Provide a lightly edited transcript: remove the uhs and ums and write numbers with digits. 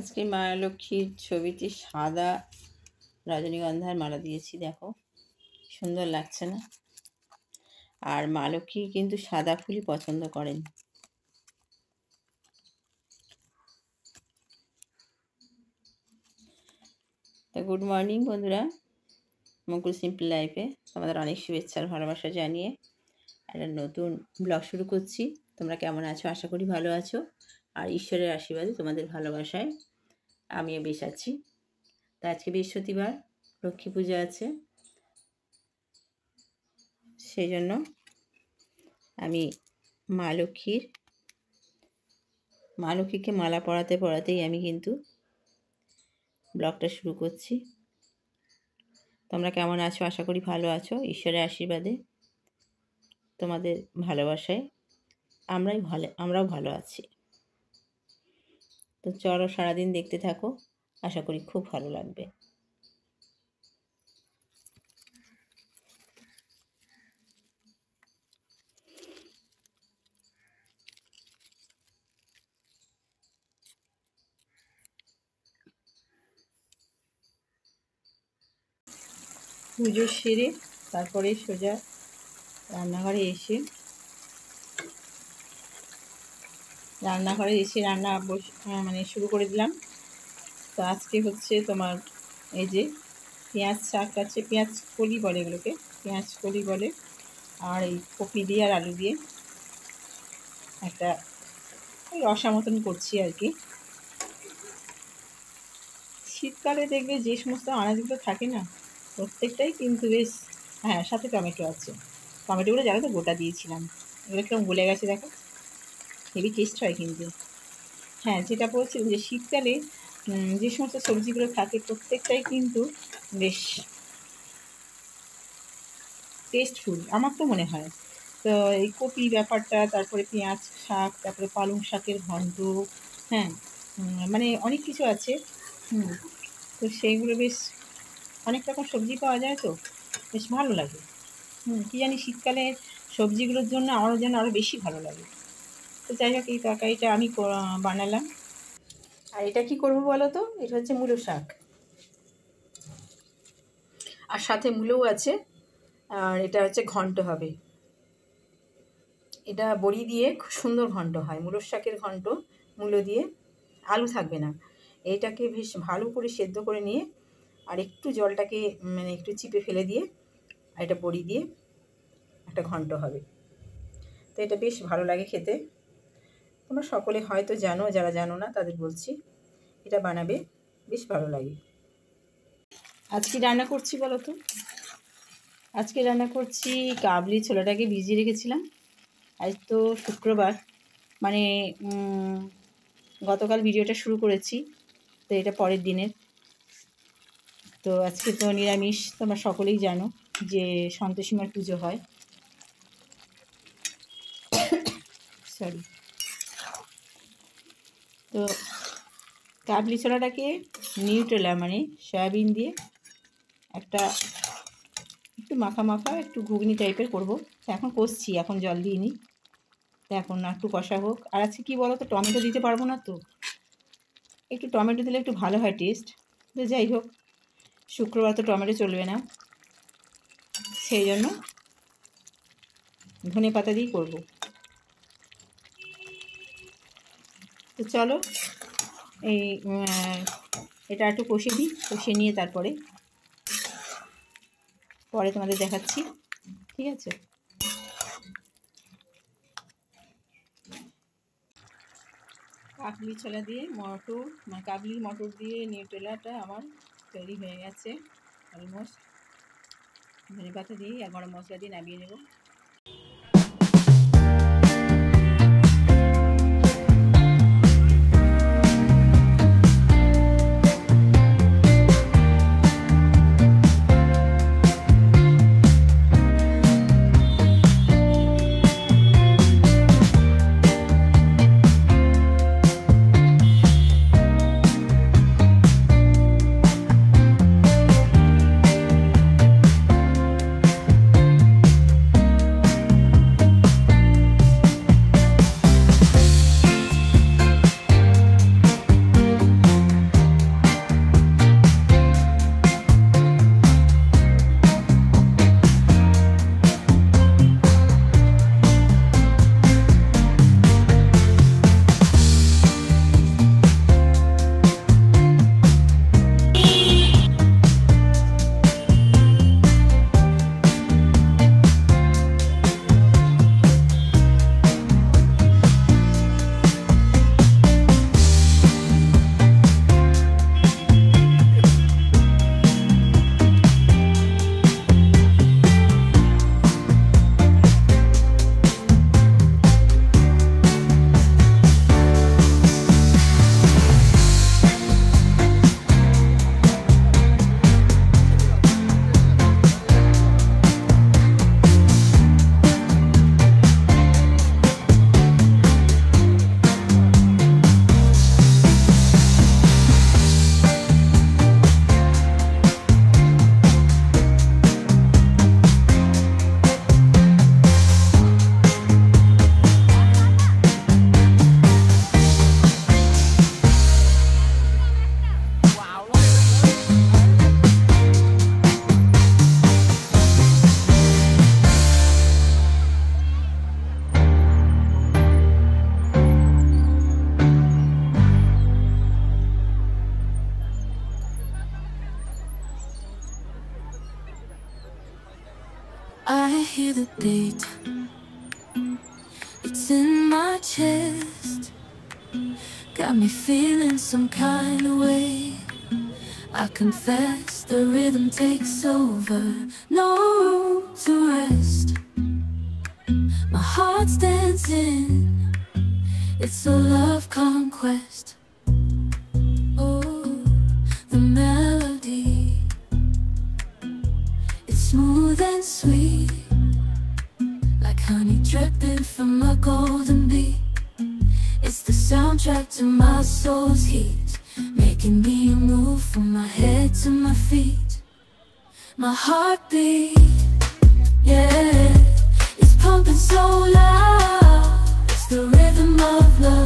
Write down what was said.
আজকে মা লক্ষ্মীর ছবিটি সাদা রজনীগন্ধার মালা দিয়েছি, দেখো সুন্দর লাগছে না? আর মা লক্ষ্মী কিন্তু সাদা ফুলই পছন্দ করেন। তো গুড মর্নিং বন্ধুরা, মুকুল সিম্পল লাইফে তোমাদের অনেক শুভেচ্ছা আর ভালোবাসা জানিয়ে একটা নতুন ব্লগ শুরু করছি। তোমরা কেমন আছো? আশা করি ভালো আছো, আর ঈশ্বরের আশীর্বাদে তোমাদের ভালোবাসায় আমিও বেশ আছি। তা আজকে বৃহস্পতিবার, লক্ষ্মী পূজা আছে, সেই জন্য আমি মা লক্ষ্মীকে মালা পরাতে পরাতেই আমি কিন্তু ব্লগটা শুরু করছি। তোমরা কেমন আছো? আশা করি ভালো আছো। ঈশ্বরের আশীর্বাদে তোমাদের ভালোবাসায় আমরাও ভালো আছি। তো চলো সারাদিন দেখতে থাকো, আশা করি খুব ভালো লাগবে। পুজো সেরে তারপরে সোজা রান্নাঘরে এসে রান্না শুরু করে দিলাম। তো আজকে হচ্ছে তোমার এই যে পেঁয়াজ শাক আছে, পেঁয়াজ কলি বলে এগুলোকে, পেঁয়াজ কলি বলে, আর এই কপি দিয়ে আর আলু দিয়ে একটা রসা মতন করছি আর কি। শীতকালে দেখবে যে সমস্ত আনাজগুলো থাকে না, প্রত্যেকটাই কিন্তু বেশ, হ্যাঁ সাথে টমেটো আছে। টমেটোগুলো জানো তো গোটা দিয়েছিলাম, এগুলো কিরকম গলে গেছে দেখো, হেভি টেস্ট হয় কিন্তু। হ্যাঁ, যেটা বলছিলাম যে শীতকালে যে সমস্ত সবজিগুলো থাকে প্রত্যেকটাই কিন্তু বেশ টেস্টফুল, আমার তো মনে হয়। তো এই কপি ব্যাপারটা, তারপরে পেঁয়াজ শাক, তারপরে পালং শাকের ঘন্ট, হ্যাঁ মানে অনেক কিছু আছে। তো সেইগুলো বেশ অনেক রকম সবজি পাওয়া যায়, তো বেশ ভালো লাগে। কী জানি শীতকালে সবজিগুলোর জন্য আমারও যেন আরও বেশি ভালো লাগে। তো যাই হোক, এই তরকারিটা আমি বানালাম। আর এটা কি করবো বলো তো? এটা হচ্ছে মূলো শাক, আর সাথে মূলোও আছে, আর এটা হচ্ছে ঘন্ট হবে। এটা বড়ি দিয়ে খুব সুন্দর ঘন্ট হয়, মূলোর শাকের ঘন্ট, মূলো দিয়ে, আলু থাকবে না। এইটাকে বেশ ভালো করে সেদ্ধ করে নিয়ে আর একটু জলটাকে একটু চিপে ফেলে দিয়ে আর এটা বড়ি দিয়ে একটা ঘন্ট হবে। তো এটা বেশ ভালো লাগে খেতে। তোমরা সকলে হয়তো জানো, যারা জানো না তাদের বলছি, এটা বানাবে, বেশ ভালো লাগে। আজকে রান্না করছি বলো তো? আজকে রান্না করছি কাবলি ছোলাটাকে ভিজিয়ে রেখেছিলাম। আজ তো শুক্রবার, মানে গতকাল ভিডিওটা শুরু করেছি, তো এটা পরের দিনের। তো আজকে তো নিরামিষ, তোমরা সকলেই জানো যে সন্তোষীমার পুজো হয়। সরি। তো কাবলি ছোলাটাকে নিউট্রেলা মানে সয়াবিন দিয়ে একটু মাখা মাখা একটু ঘুগনি টাইপের করবো। তো এখন কষছি, এখন জল দিইনি, তো এখন একটু কষা হোক। আর আজকে কী বলো তো, টমেটো দিতে পারবো না, তো একটু টমেটো দিলে একটু ভালো হয় টেস্ট। তো যাই হোক, শুক্রবার তো টমেটো চলবে না, সেই জন্য ধনে পাতা দিয়েই করবো। তো চলো এটা একটু কষিয়ে দিই, কষিয়ে নিয়ে তারপরে তোমাদের দেখাচ্ছি, ঠিক আছে? কাবলি ছোলা দিয়ে কাবলি মটর দিয়ে নিউট্রেলাটা আমার তৈরি হয়ে গেছে অলমোস্ট। ধনে পাতা দিয়ে আর গরম মশলা দিয়ে নামিয়ে নেব। beat. It's in my chest, got me feeling some kind of way. I confess the rhythm takes over, no room to rest. My heart's dancing, it's a love conquest. Oh, the melody, it's smooth and sweet, like honey dripping from a golden bee. It's the soundtrack to my soul's heat, making me move from my head to my feet. My heartbeat, yeah, it's pumping so loud. It's the rhythm of love.